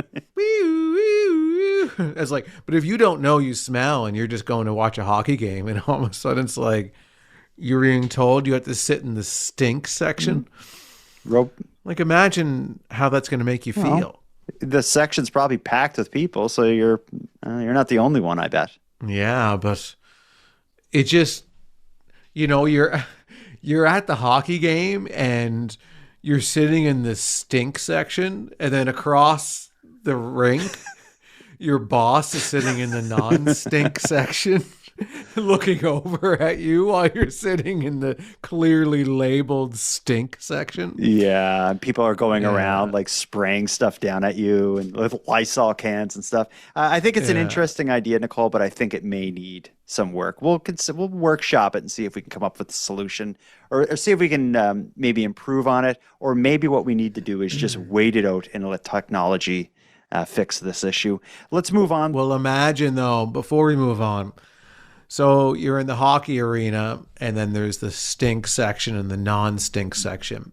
It's like, but if you don't know you smell and you're just going to watch a hockey game and all of a sudden it's like you're being told you have to sit in the stink section. Like imagine how that's going to make you feel. The section's probably packed with people, so you're not the only one, I bet. Yeah, but it just, you're at the hockey game and you're sitting in the stink section, and then across the rink, your boss is sitting in the non-stink section. looking over at you while you're sitting in the clearly labeled stink section. Yeah, people are going around like spraying stuff down at you and with Lysol cans and stuff. I think it's an interesting idea, Nicole, but I think it may need some work. We'll workshop it and see if we can come up with a solution, or see if we can maybe improve on it, or maybe what we need to do is just wait it out and let technology fix this issue. Let's move on. Well, imagine though, before we move on, so you're in the hockey arena, and then there's the stink section and the non-stink section.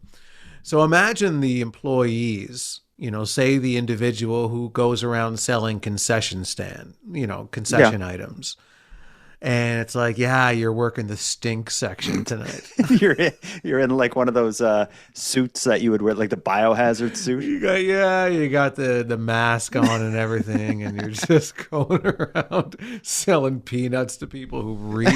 So imagine the employees, say the individual who goes around selling concession items. And it's like, yeah, you're working the stink section tonight. you're in like one of those suits that you would wear, like the biohazard suit. You got the mask on and everything, and you're just going around selling peanuts to people who reek.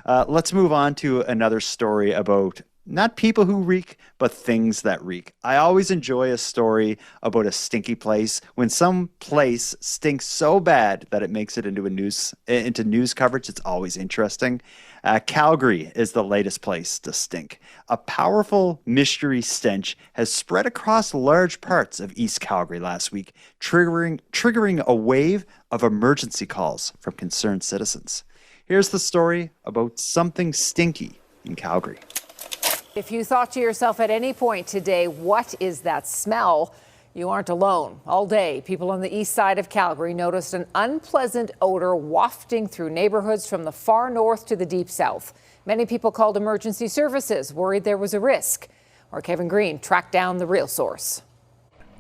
Let's move on to another story about not people who reek, but things that reek. I always enjoy a story about a stinky place when some place stinks so bad that it makes it into news coverage. It's always interesting. Calgary is the latest place to stink. A powerful mystery stench has spread across large parts of East Calgary last week, triggering a wave of emergency calls from concerned citizens. Here's the story about something stinky in Calgary. If you thought to yourself at any point today, what is that smell? You aren't alone. All day, people on the east side of Calgary noticed an unpleasant odor wafting through neighborhoods from the far north to the deep south. Many people called emergency services, worried there was a risk. Our Kevin Green tracked down the real source.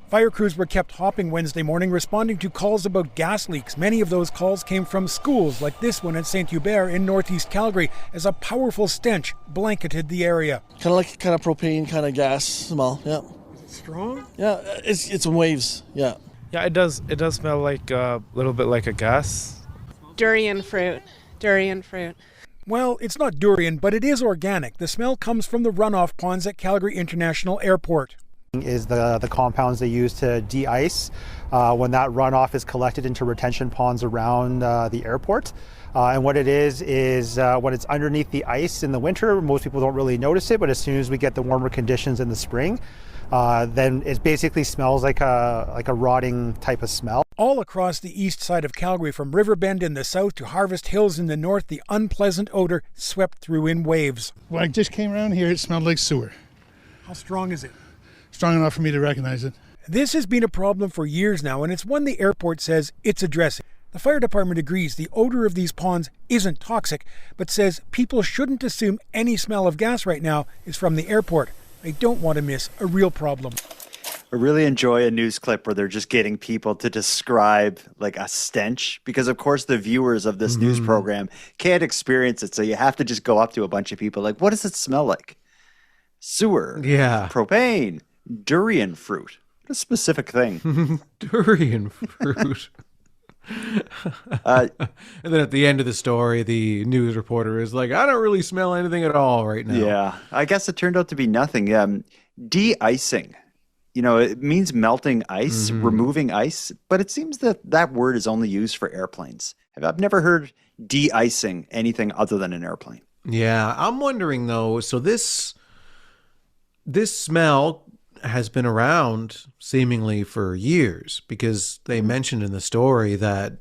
Fire crews were kept hopping Wednesday morning, responding to calls about gas leaks. Many of those calls came from schools, like this one at St. Hubert in northeast Calgary, as a powerful stench blanketed the area. Kind of propane, kind of gas smell. Yeah. Is it strong? Yeah, it's in waves. Yeah. Yeah, it does. It does smell like a little bit like a gas. Durian fruit. Well, it's not durian, but it is organic. The smell comes from the runoff ponds at Calgary International Airport. Is the compounds they use to de-ice when that runoff is collected into retention ponds around the airport. And what it is when it's underneath the ice in the winter, most people don't really notice it, but as soon as we get the warmer conditions in the spring, then it basically smells like a rotting type of smell. All across the east side of Calgary, from Riverbend in the south to Harvest Hills in the north, the unpleasant odor swept through in waves. When I just came around here, it smelled like sewer. How strong is it? Strong enough for me to recognize it. This has been a problem for years now, and it's one the airport says it's addressing. The fire department agrees the odor of these ponds isn't toxic, but says people shouldn't assume any smell of gas right now is from the airport. They don't want to miss a real problem. I really enjoy a news clip where they're just getting people to describe like a stench, because of course the viewers of this news program can't experience it. So you have to just go up to a bunch of people like, what does it smell like? Sewer. Yeah. Propane. Durian fruit. What a specific thing. Durian fruit. And then at the end of the story, the news reporter is like, I don't really smell anything at all right now. Yeah. I guess it turned out to be nothing. De-icing. It means melting ice, removing ice, but it seems that word is only used for airplanes. I've never heard de-icing anything other than an airplane. Yeah. I'm wondering though, so this smell has been around seemingly for years, because they mentioned in the story that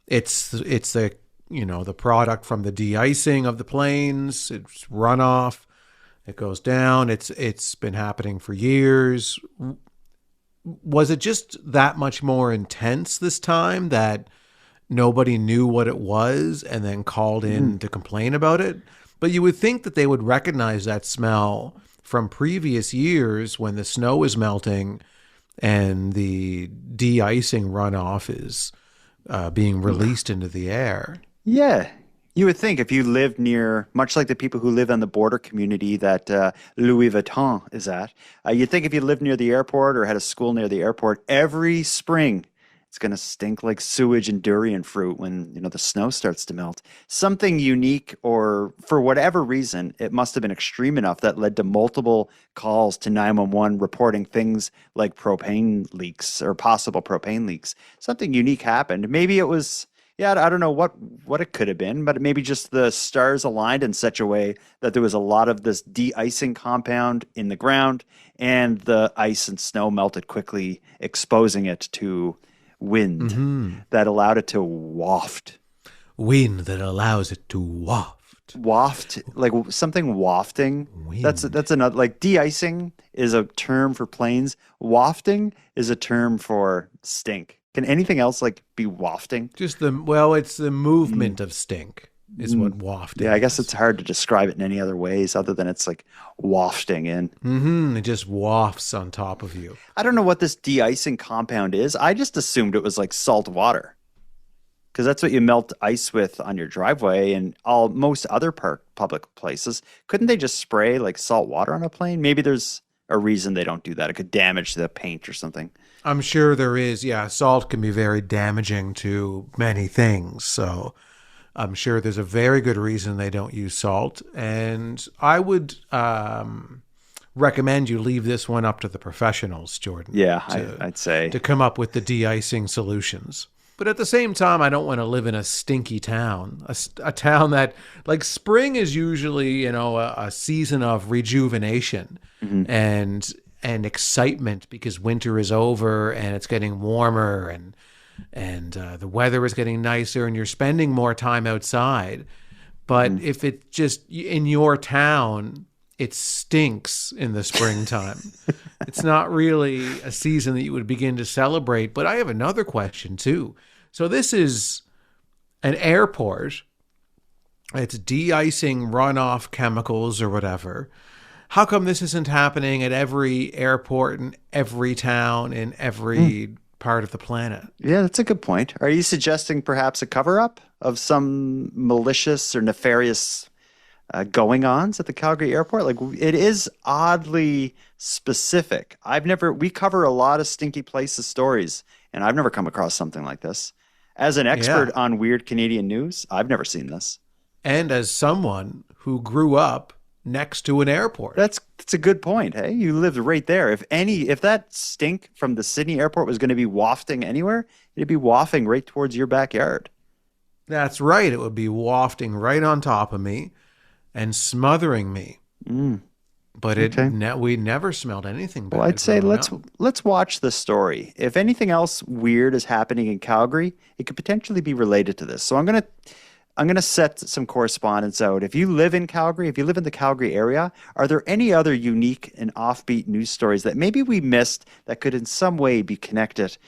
it's the the product from the de-icing of the planes. It's runoff. It goes down. It's been happening for years. Was it just that much more intense this time that nobody knew what it was and then called in to complain about it? But you would think that they would recognize that smell from previous years when the snow is melting and the de-icing runoff is being released into the air. Yeah. You would think if you lived near, much like the people who live on the border community that Louis Vuitton is at, you'd think if you lived near the airport or had a school near the airport, every spring it's going to stink like sewage and durian fruit when, the snow starts to melt. Something unique, or for whatever reason, it must have been extreme enough that led to multiple calls to 911 reporting things like propane leaks or possible propane leaks. Something unique happened. Maybe it was Yeah, I don't know what it could have been, but maybe just the stars aligned in such a way that there was a lot of this de-icing compound in the ground, and the ice and snow melted quickly, exposing it to wind that allowed it to waft. Wind that allows it to waft. Waft, like something wafting. That's another, like de-icing is a term for planes. Wafting is a term for stink. Can anything else like be wafting? Just it's the movement of stink is what wafting. Yeah, I guess it's hard to describe it in any other ways other than it's like wafting in. It just wafts on top of you. I don't know what this de-icing compound is. I just assumed it was like salt water, because that's what you melt ice with on your driveway and most other public places. Couldn't they just spray like salt water on a plane? Maybe there's a reason they don't do that. It could damage the paint or something. I'm sure there is. Yeah, salt can be very damaging to many things. So I'm sure there's a very good reason they don't use salt. And I would recommend you leave this one up to the professionals, Jordan. Yeah, I'd say. To come up with the de-icing solutions. But at the same time, I don't want to live in a stinky town, a town that, like, spring is usually, a season of rejuvenation and excitement because winter is over and it's getting warmer and the weather is getting nicer and you're spending more time outside. But if it just in your town, it stinks in the springtime. It's not really a season that you would begin to celebrate. But I have another question too. So this is an airport. It's de-icing runoff chemicals or whatever. How come this isn't happening at every airport in every town in every part of the planet? Yeah, that's a good point. Are you suggesting perhaps a cover-up of some malicious or nefarious going-ons at the Calgary airport? Like, it is oddly specific. We cover a lot of stinky places stories, and I've never come across something like this. As an expert on weird Canadian news, I've never seen this. And as someone who grew up next to an airport. That's a good point. Hey, you lived right there. If that stink from the Sydney airport was going to be wafting anywhere, it'd be wafting right towards your backyard. That's right. It would be wafting right on top of me and smothering me. But we never smelled anything bad. Well, I'd say let's watch the story. If anything else weird is happening in Calgary, it could potentially be related to this. So I'm gonna set some correspondence out. If you live in Calgary, if you live in the Calgary area, are there any other unique and offbeat news stories that maybe we missed that could in some way be connected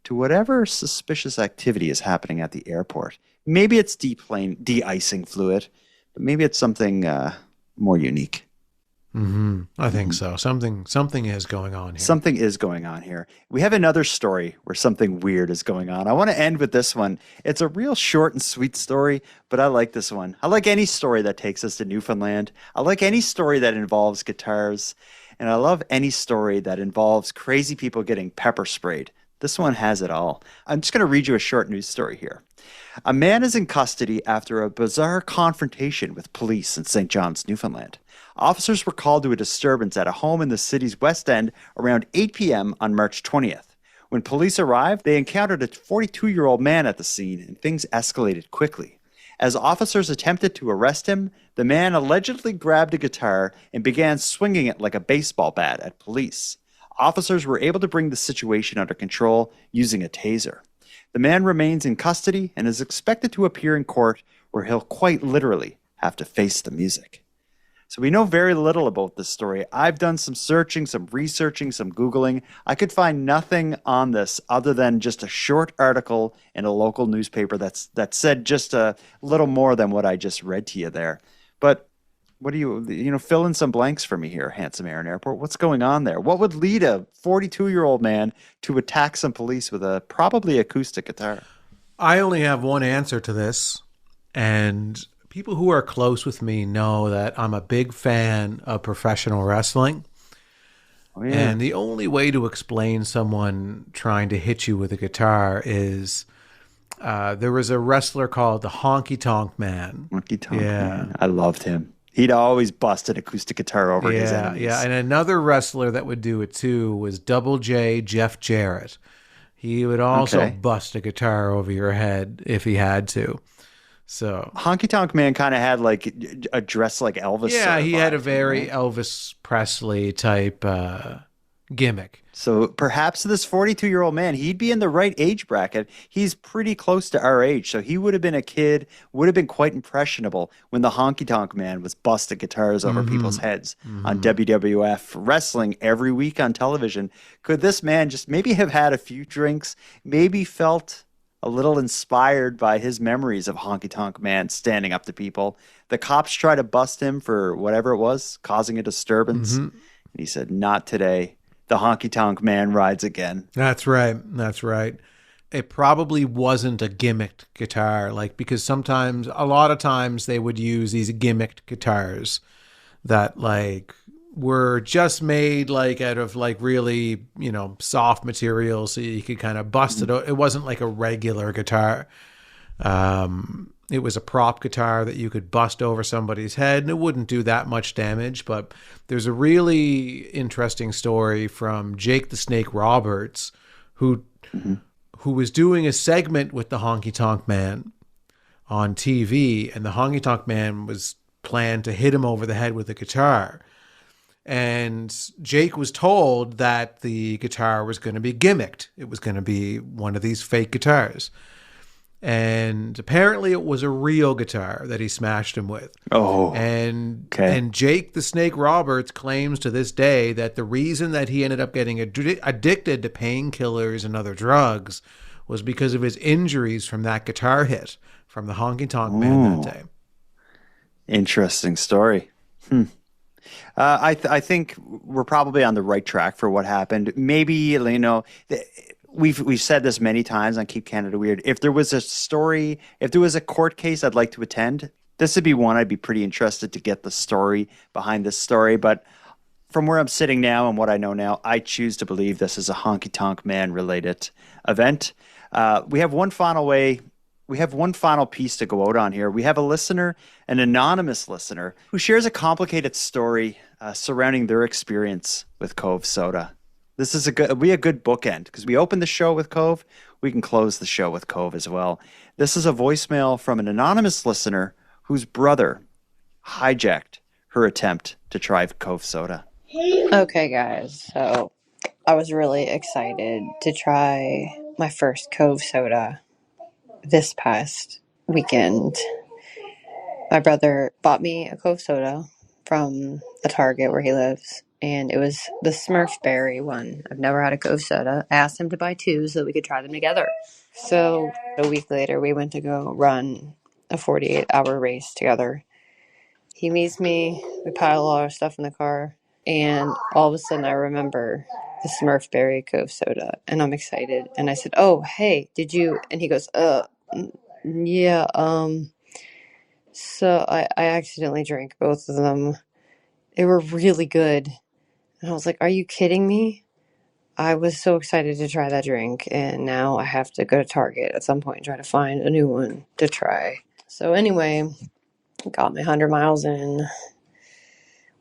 to whatever suspicious activity is happening at the airport? Maybe it's de-icing fluid, but maybe it's something more unique. I think so. Something is going on here. Something is going on here. We have another story where something weird is going on. I want to end with this one. It's a real short and sweet story, but I like this one. I like any story that takes us to Newfoundland. I like any story that involves guitars. And I love any story that involves crazy people getting pepper sprayed. This one has it all. I'm just going to read you a short news story here. A man is in custody after a bizarre confrontation with police in St. John's, Newfoundland. Officers were called to a disturbance at a home in the city's West End around 8 p.m. on March 20th. When police arrived, they encountered a 42-year-old man at the scene, and things escalated quickly. As officers attempted to arrest him, the man allegedly grabbed a guitar and began swinging it like a baseball bat at police. Officers were able to bring the situation under control using a taser. The man remains in custody and is expected to appear in court, where he'll quite literally have to face the music. So we know very little about this story. I've done some searching, some researching, some Googling. I could find nothing on this other than just a short article in a local newspaper that said just a little more than what I just read to you there. But what do you fill in some blanks for me here, Handsome Aaron Airport? What's going on there? What would lead a 42-year-old man to attack some police with a probably acoustic guitar? I only have one answer to this, and people who are close with me know that I'm a big fan of professional wrestling. Oh, yeah. And the only way to explain someone trying to hit you with a guitar is there was a wrestler called the Honky Tonk Man. Honky Tonk Man. I loved him. He'd always bust an acoustic guitar over his enemies. Yeah, and another wrestler that would do it too was Double J Jeff Jarrett. he would also Okay. bust a guitar over your head if he had to. So Honky Tonk Man kind of had like a dress like Elvis. yeah, sort of he had a vibe, very right? Elvis Presley type gimmick. So perhaps this 42-year-old man, he'd be in the right age bracket. He's pretty close to our age. So he would have been a kid, would have been quite impressionable when the Honky Tonk Man was busting guitars over people's heads on WWF wrestling every week on television. Could this man just maybe have had a few drinks, maybe felt a little inspired by his memories of Honky Tonk Man standing up to people? The cops try to bust him for whatever it was, causing a disturbance. And he said, not today. The Honky Tonk Man rides again. That's right. That's right. It probably wasn't a gimmicked guitar, like, because sometimes, a lot of times, they would use these gimmicked guitars that, like, were just made, like, out of, like, really, you know, soft material, so you could kind of bust it. It wasn't like a regular guitar. It was a prop guitar that you could bust over somebody's head, and it wouldn't do that much damage. But there's a really interesting story from Jake the Snake Roberts, who was doing a segment with the Honky Tonk Man on TV, and the Honky Tonk Man was planned to hit him over the head with a guitar. And Jake was told that the guitar was going to be gimmicked. It was going to be one of these fake guitars. And apparently it was a real guitar that he smashed him with. Oh. And okay. And Jake the Snake Roberts claims to this day that the reason that he ended up getting addicted to painkillers and other drugs was because of his injuries from that guitar hit from the Honky Tonk Man that day. Interesting story. I think we're probably on the right track for what happened. Maybe, you know, we've said this many times on Keep Canada Weird. If there was a story, if there was a court case I'd like to attend, this would be one I'd be pretty interested to get the story behind this story. But from where I'm sitting now and what I know now, I choose to believe this is a Honky Tonk Man related event. We have one final piece to go out on here. We have a listener, an anonymous listener, who shares a complicated story surrounding their experience with Cove Soda. This is a good bookend, because we open the show with Cove, we can close the show with Cove as well. This is a voicemail from an anonymous listener whose brother hijacked her attempt to try Cove Soda. Okay, guys, so I was really excited to try my first Cove Soda this past weekend. My brother bought me a Cove Soda from the Target where he lives, and it was the Smurf Berry one. I've never had a Cove Soda. I asked him to buy two so that we could try them together. So a week later, we went to go run a 48-hour race together. He meets me, we pile all our stuff in the car, and all of a sudden I remember the Smurf Berry Cove Soda, and I'm excited. And I said, "Oh, hey, did you?" And he goes, yeah, so I accidentally drank both of them. They were really good. And I was like, are you kidding me? I was so excited to try that drink, and now I have to go to Target at some point and try to find a new one to try. So anyway, got my 100 miles in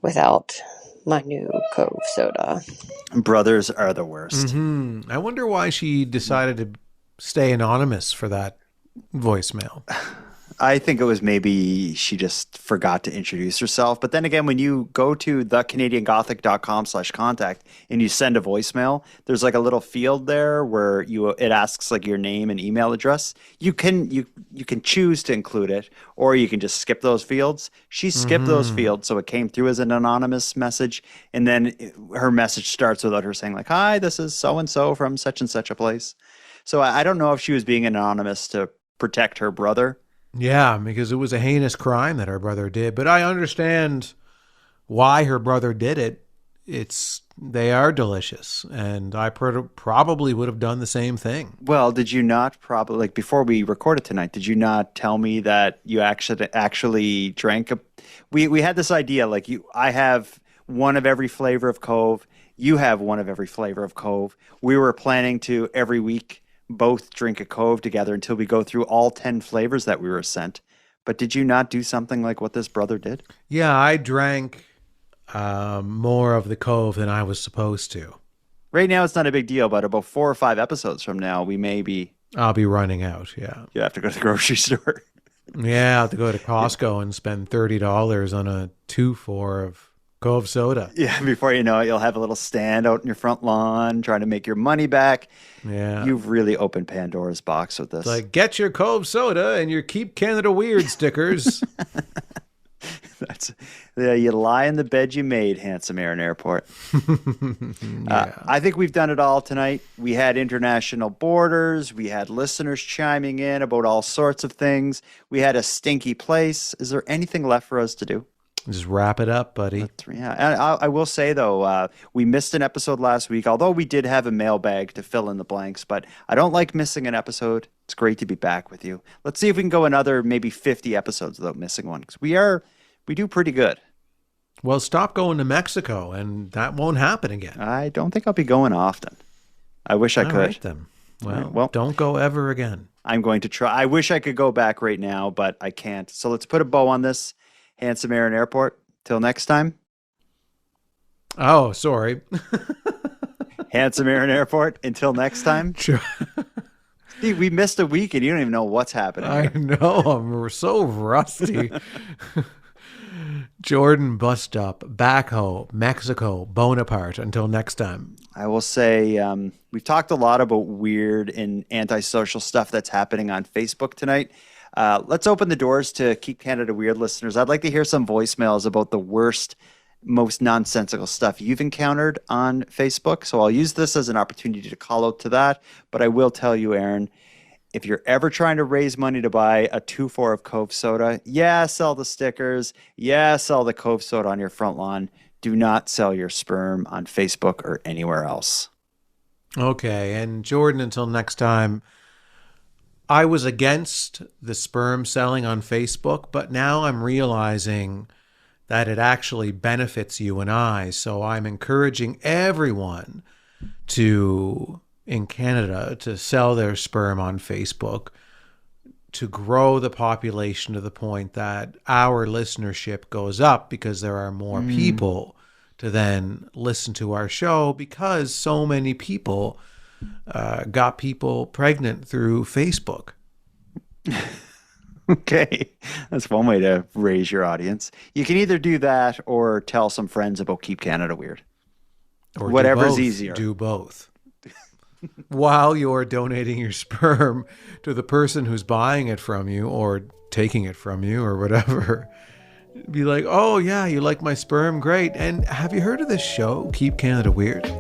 without my new Cove Soda. Brothers are the worst. I wonder why she decided to stay anonymous for that voicemail. I think it was maybe she just forgot to introduce herself. But then again, when you go to thecanadiangothic.com/contact and you send a voicemail, there's like a little field there where it asks like your name and email address. You can choose to include it, or you can just skip those fields. She skipped those fields, so it came through as an anonymous message. And then her message starts without her saying like, "Hi, this is so-and-so from such and such a place." So I don't know if she was being anonymous to protect her brother. Yeah, because it was a heinous crime that her brother did. But I understand why her brother did it. They are delicious, and I probably would have done the same thing. Well, did you not before we recorded tonight, did you not tell me that you actually drank we had this idea, I have one of every flavor of Cove, you have one of every flavor of Cove. We were planning to every week both drink a Cove together until we go through all 10 flavors that we were sent. But did you not do something like what this brother did? Yeah, I drank more of the Cove than I was supposed to. Right now, it's not a big deal, but about 4 or 5 episodes from now, we may be... I'll be running out, yeah. You have to go to the grocery store. Yeah, I'll have to go to Costco and spend $30 on a 2-4 of Cove soda. Yeah, before you know it, you'll have a little stand out in your front lawn trying to make your money back. Yeah. You've really opened Pandora's box with this. It's like, get your Cove soda and your Keep Canada Weird stickers. You lie in the bed you made, handsome Aaron Airport. I think we've done it all tonight. We had international borders. We had listeners chiming in about all sorts of things. We had a stinky place. Is there anything left for us to do? Just wrap it up, buddy. Yeah, and I will say, though, we missed an episode last week, although we did have a mailbag to fill in the blanks, but I don't like missing an episode. It's great to be back with you. Let's see if we can go another maybe 50 episodes without missing one, because we do pretty good. Well, stop going to Mexico, and that won't happen again. I don't think I'll be going often. I wish I could. All right, then. Well, don't go ever again. I'm going to try. I wish I could go back right now, but I can't. So let's put a bow on this. Handsome Aaron Airport. Till next time. Oh, sorry. Handsome Aaron Airport. Until next time. Sure. See, we missed a week and you don't even know what's happening. I know. I'm so rusty. Jordan Bus Stop, Backhoe, Mexico, Bonaparte. Until next time. I will say we've talked a lot about weird and antisocial stuff that's happening on Facebook tonight. Let's open the doors to Keep Canada Weird listeners. I'd like to hear some voicemails about the worst, most nonsensical stuff you've encountered on Facebook. So I'll use this as an opportunity to call out to that. But I will tell you, Aaron, if you're ever trying to raise money to buy a 2-4 of Cove soda, sell the stickers. Sell the Cove soda on your front lawn. Do not sell your sperm on Facebook or anywhere else. Okay. And Jordan, until next time. I was against the sperm selling on Facebook, but now I'm realizing that it actually benefits you and I. So I'm encouraging everyone in Canada to sell their sperm on Facebook to grow the population to the point that our listenership goes up because there are more people to then listen to our show because so many people got people pregnant through Facebook. Okay. That's one way to raise your audience. You can either do that or tell some friends about Keep Canada Weird. Or whatever's easier. Do both. While you're donating your sperm to the person who's buying it from you or taking it from you or whatever. Be like, oh yeah, you like my sperm? Great. And have you heard of this show, Keep Canada Weird?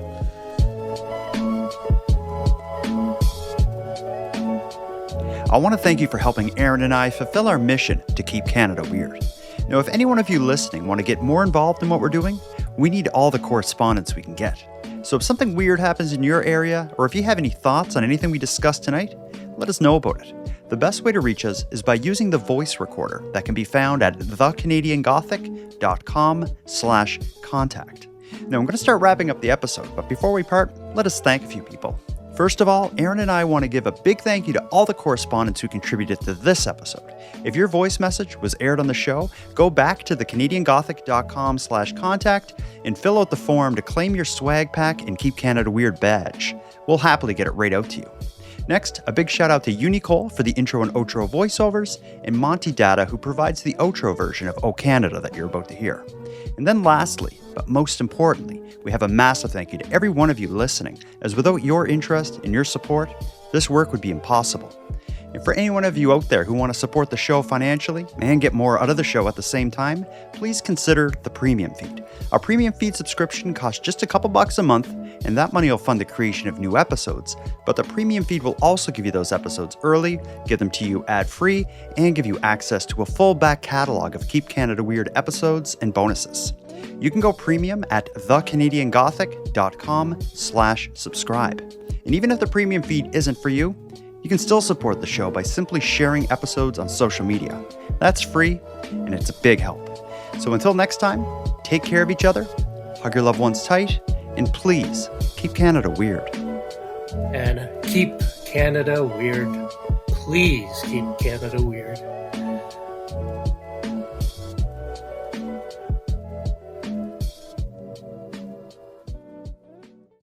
I want to thank you for helping Aaron and I fulfill our mission to keep Canada weird. Now, if any one of you listening want to get more involved in what we're doing, we need all the correspondence we can get. So if something weird happens in your area, or if you have any thoughts on anything we discussed tonight, let us know about it. The best way to reach us is by using the voice recorder that can be found at thecanadiangothic.com/contact. Now, I'm going to start wrapping up the episode, but before we part, let us thank a few people. First of all, Aaron and I want to give a big thank you to all the correspondents who contributed to this episode. If your voice message was aired on the show, go back to thecanadiangothic.com/contact and fill out the form to claim your swag pack and Keep Canada Weird badge. We'll happily get it right out to you. Next, a big shout out to Unicole for the intro and outro voiceovers, and Monty Data, who provides the outro version of O Canada that you're about to hear. And then lastly, but most importantly, we have a massive thank you to every one of you listening, as without your interest and your support, this work would be impossible. And for any one of you out there who want to support the show financially and get more out of the show at the same time, please consider the premium feed. Our premium feed subscription costs just a couple bucks a month, and that money will fund the creation of new episodes. But the premium feed will also give you those episodes early, give them to you ad-free, and give you access to a full back catalog of Keep Canada Weird episodes and bonuses. You can go premium at thecanadiangothic.com/subscribe. And even if the premium feed isn't for you, you can still support the show by simply sharing episodes on social media. That's free, and it's a big help. So until next time, take care of each other, hug your loved ones tight, and please keep Canada weird. And keep Canada weird. Please keep Canada weird.